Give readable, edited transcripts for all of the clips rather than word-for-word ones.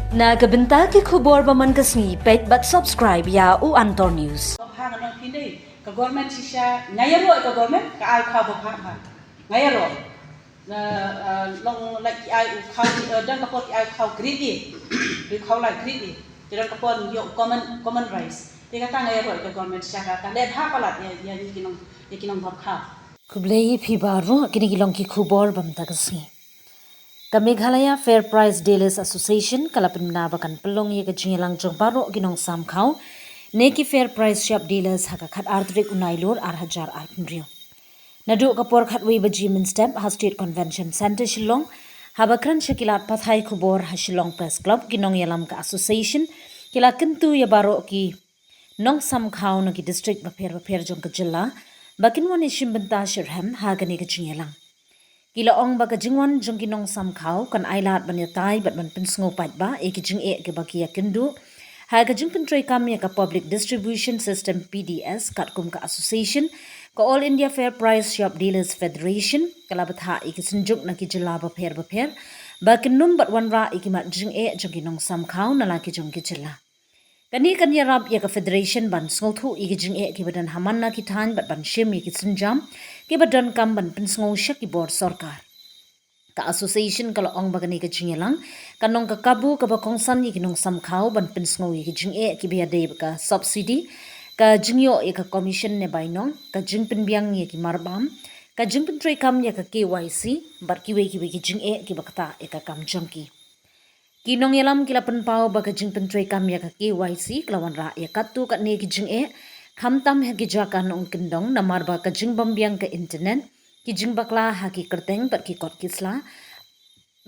Nagabenta ki khubor baman kasni pet but subscribe ya u Antor News. Hang anong hindi ka government siya ngayaro ka government ka ay ka ba ngayaro na long like ay ka dan kapot ay ka greedy di ka like greedy tidak kapon yo common rice tiga ta ngayaro ka government siya ka led ha palat ya kinong baka Kublei phi baro kini gilong ki khubor bam ta kasni. Ka Meghalaya Fair Price Dealers Association kalapin na bakan pelong ye ka jingilang jong baro ginong samkhau neki Fair Price Shop Dealers haka khat artrik unailur ar hajar ar pinrio. Nadu kapor khat wi baji min step ha State Convention Center Shillong habakran shakilat pathai khubor ha Shillong Press Club ginong yalam ka association kila kentu ya baro ki nong samkhau na ki district bapher jong ka jilla bakin wani shimbenta shirham ha gani ka jingilang. Kila ong baga jingwan jong kinong samkhau kan ailat banyatai bat ban pinsngo pat ba e ki jing e ke bakia kendu ha ga jing pentrai kam ya ka Public Distribution System PDS kat kum ka association ka All India Fair Price Shop Dealers Federation kala batha e ki sinjuk na ki jilla bapher bakin num bat wanra e ki mat jing e jong kinong samkhau na la ki jong ki jilla kani kan yarab ya ka federation ban sngothu e ki jing e ki badan haman na ki than bat ban shim e ki sinjam ke badan kam ban pinsngo shaki board sarkar ka association kala ong bagani ka jingelang kanong ka kabu ka bakongsan ni kinong samkhau ban pinsngo ki jing e ki bia de ka subsidy ka jingyo e ka commission ne bainong ka jingpin biang ye ki marbam ka jingpin tray kam ya ka KYC bar ki we ki jing e ki bakta e ka kam jongki kinong yalam kila penpau ba ka jingpin tray kam ya ka KYC klawan ra ya katu ka ne ki jing e khamtam he gija nong kendong namar ba ka jing bambiang ka internet ki jing bakla ha ki kerteng par ki kot kisla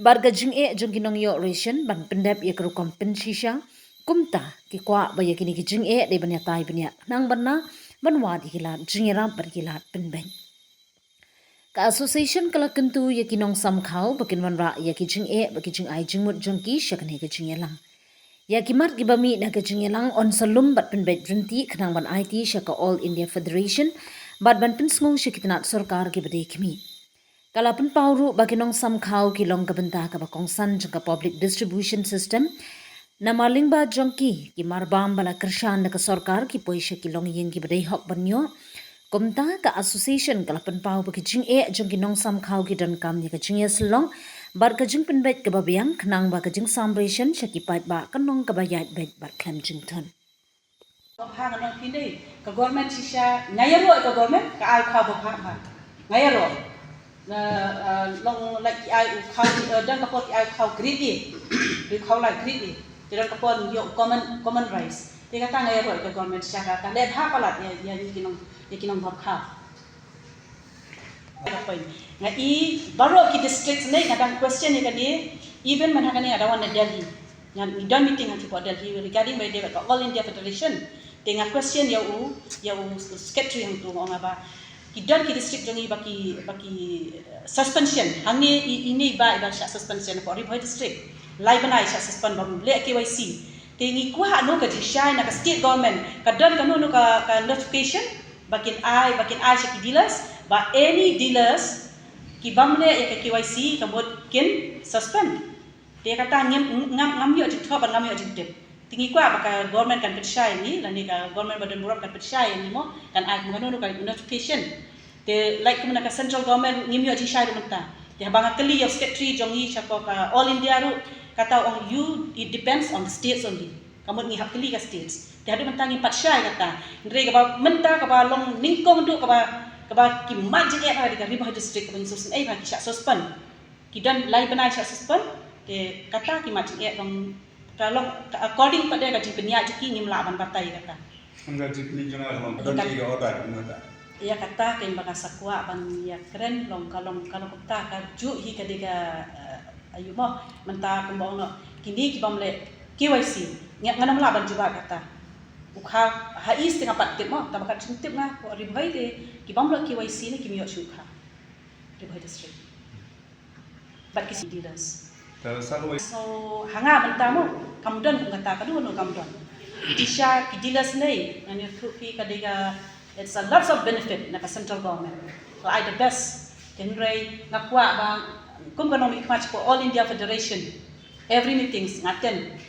bar ga jing e jong kinong yo ration ban pendap ye kru kompen shisha kumta ki kwa ba ye kini ki jing e de banya tai banya nang banna banwa di kila jing era par kila penben ka association kala kentu ye kinong samkhau bakin wanra ye ki jing e ba ki jing ai jing mut jong ki shakne ka jing elang ya kimat gibami na ka jingelang on salum bat pen bet rinti khnang ban IT shaka All India Federation bat ban pen sngung shikitnat sarkar ki bade kimi kala pen pauru bakinong samkhau ki long ka benta ka bakong san jang ka Public Distribution System na maling ba jongki ki marbam bala kershan ka sarkar ki poisha ki long yeng ki bade hok banyo komta ka association kala pen pau ba ki jing e jong ki nong samkhau ki dan kam ni ka jinges long bar ka jing penbet ka babiang khnang ba ka jing celebration shaki pat ba kanong ka bayat bet bar klam jing thon hang anong hindi ka government siya ngayaro ka government ka ay ka ba ngayaro na long like ay ka dan kapot ay ka greedy di ka like greedy tidak kapon yo common rice tiga ta ngayaro ka government siya ka led ha palat ya kinong baka nga baro ki district nei nga question ni kani even man kani ada wan Delhi nga dan meeting at Delhi regarding by the All India Federation tenga question ya secretary yang tu nga ba ki dan ki district jongi baki suspension hangi ini ba siya suspension for Ribhoi district lai banai siya suspend bam le KYC tengi kuha no ka jishay na ka state government ka dan kanu no ka notification bakin ai siya ki dealers ba any dealers ki bamle ya ka KYC ka bot kin suspend dia kata ngam yo jit ba ngam yo jit tingi kwa baka government kan percaya ni lani ka government badan buram kan percaya ni mo kan ai ngano ka notification te like kumna ka central government ngim yo jit shai rumta dia banga kali yo secretary jongi chako ka All India ru kata on you it depends on the states only kamu ngi hak kali ka states dia adu mentangi patshai kata ndre ka ba menta ka ba long ningkong du ka ba ki majik e ka Ribhoi district ka susun ai ba ki suspend ki dan lai banai suspend te kata ki majik e long kalau according pada ka jipnya jiki ngim laban batai kata anga jipni jona long donti ga order mata ya kata ken baka sakwa ban ya keren long kalau kata ka ju hi ka diga ayu mo menta kumbong kini ki bamle KYC nganam laban juga kata ukha hais tengah patip mo tabakat sintip na ko Ribhoi de ki bamle KYC ni kimyo shukha Ribhoi district bat kisi dealers so hanga benta mo kamdon kata kadu no kamdon isha ki dealers nei and you fi kadiga it's a lots of benefit na ka central government so I the best kenrei ngakwa ba kum economic match ko All India Federation every meetings ngaten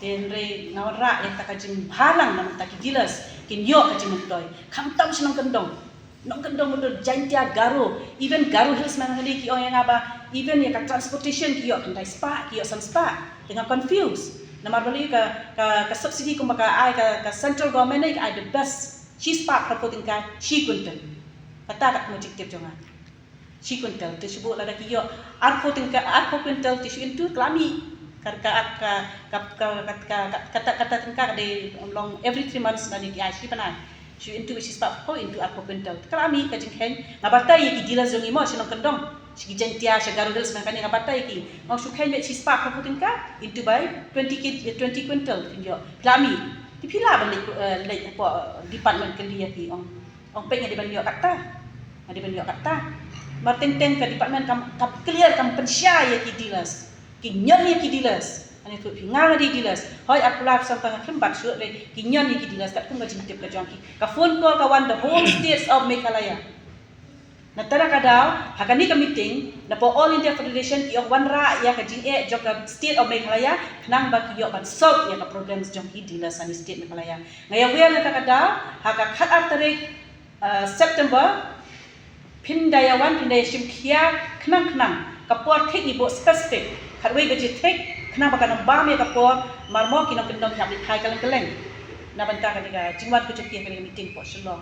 Tenre ngawara yang tak kajing halang namun tak gilas kin yo kajing mentoy kam tam senong kendong betul jantia garu even garu hills mana hari ki yang apa even ya ka transportation ki yo kendai spa ki yo san spa dengan confuse namar bali ka subsidi ko maka ai ka central government ai the best she spa proposing ka she kunten kata kat mo jiktip jonga she kunten tu sebut lada ki yo ar kunten tu into klami kata tengkar di long every 3 months nani ki shi panai shi into which is part ko into apa pental kami ka jinghen ngabatai ki dila zongi mo sinong kendong shi jentia shi garudels man kani ngabatai ki mau shukhen me shi spark ko tengkar into by 20 quintal pinjo kami dipila balik apa department kelia ki ong peng di ban yo kata marteng ka department kam clear kam pensya ya ki dilas kinyon ni kidilas ani tu pingang di dilas hoi apulap sampai khimbat su le kinyon ni kidilas kat kunga jintip ka jongki ka phone call kawan the whole states of Meghalaya na tara kadao hakani ka meeting na po all India Federation ki wan ra ya ka jing jok ka state of Meghalaya khnang ba ki yo ban solve ya ka problems jongki dilas ani state Meghalaya ngaya wer na kadao haka khat tarik September pindaya simkhia khnang kapor thik ni bo specific kharwei beji thik khna bakana bame kapor marmo kinong kendong hab khai kaleng na banta ka diga jingwat ku chukki ka meeting po shillong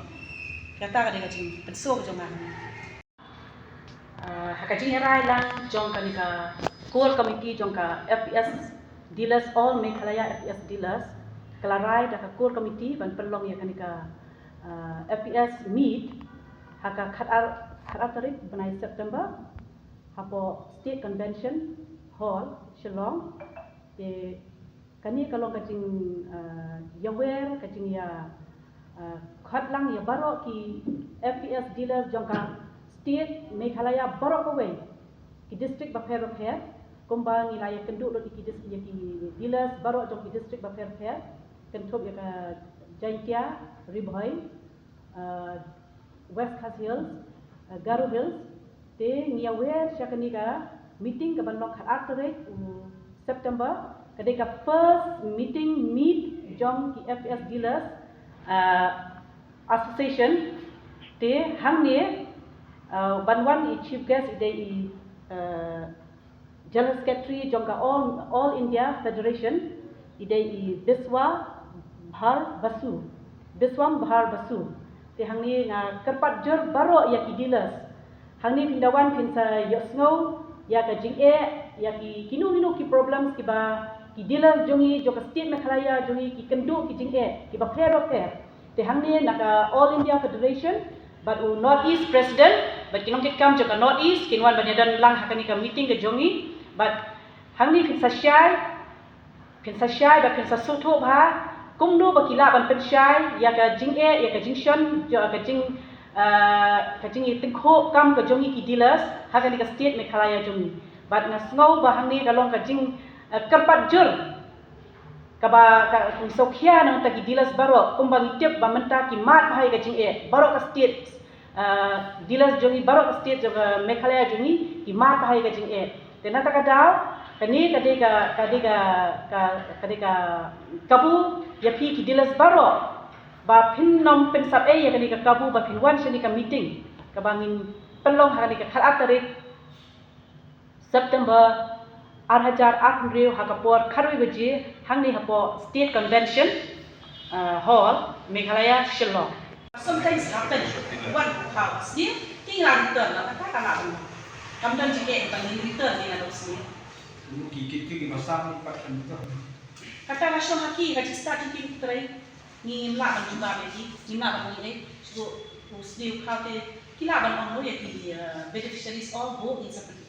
kata ka diga jing penso ko jonga hakajing rai lang jong ka diga core committee jong ka FPS dealers all Meghalaya FPS dealers kalarai da ka core committee ban perlong ya kanika FPS meet haka khat tarik banai September hapo state convention hall Shillong kani kalong kajing yawer kajing ya khatlang ya baro ki FPS dealers jongka state Meghalaya baro ko we ki district bafer kumbang ilaya kenduk lo ki district ya ki dealers baro jong ki district bafer kentup ya ka Jaintia Ribhoi West Khas Hills Garu Hills te ngiawer syakani ka meeting ka banlok khat September kadeka first meet jong ki FPS dealers association te hangne banwan i chief guest ide i general secretary jong ka all India Federation ide i Biswam Bhar Basu te hangne nga kerpat jor baro ya ki dealers hangni pindawan pinsa yosno ya ka jing ya ki kinu ki problems ki ba ki dealers jongi joka state Meghalaya jongi ki kendu ki jing ki ba fair te hangni naka all India Federation but North East president but kinong kit kam joka North East kinwan banyadan lang hakani ka meeting ke jongi but hangni pinsa syai ba pinsa soto ba kumdu ba kila ban pensyai ya ka jing ya ka jingshon jo ka jing kajing tingko kam ka jongi ki dealers hakani ka state Meghalaya jongi but na snow ba hangni kalong kajing kerpat jur ka ba ka sokhia nang ta ki dealers baro kumbang itip ba menta ki mat bahai kajing baro ka state dealers jongi baro ka state joka Meghalaya jongi ki mat bahai kajing tenata kadao kani kadika kabu yapi ki dealers baro ba pin nom pen sab ya kani ka kabu ba pin wan shani ka meeting ka bangin pelong hakani ka khat tarik September 2008 hakapor kharwi beji hangni hapo state convention hall Meghalaya Shillong sometimes happen one house ni tinggal return la kata kana kamdan jike bangin return ni ada usni kiki masam pakan itu kata langsung haki ka start ki trai ni la ban juga lagi ni na ban ni so usni khate kila ban on ho ya ki beneficiaries all go in separate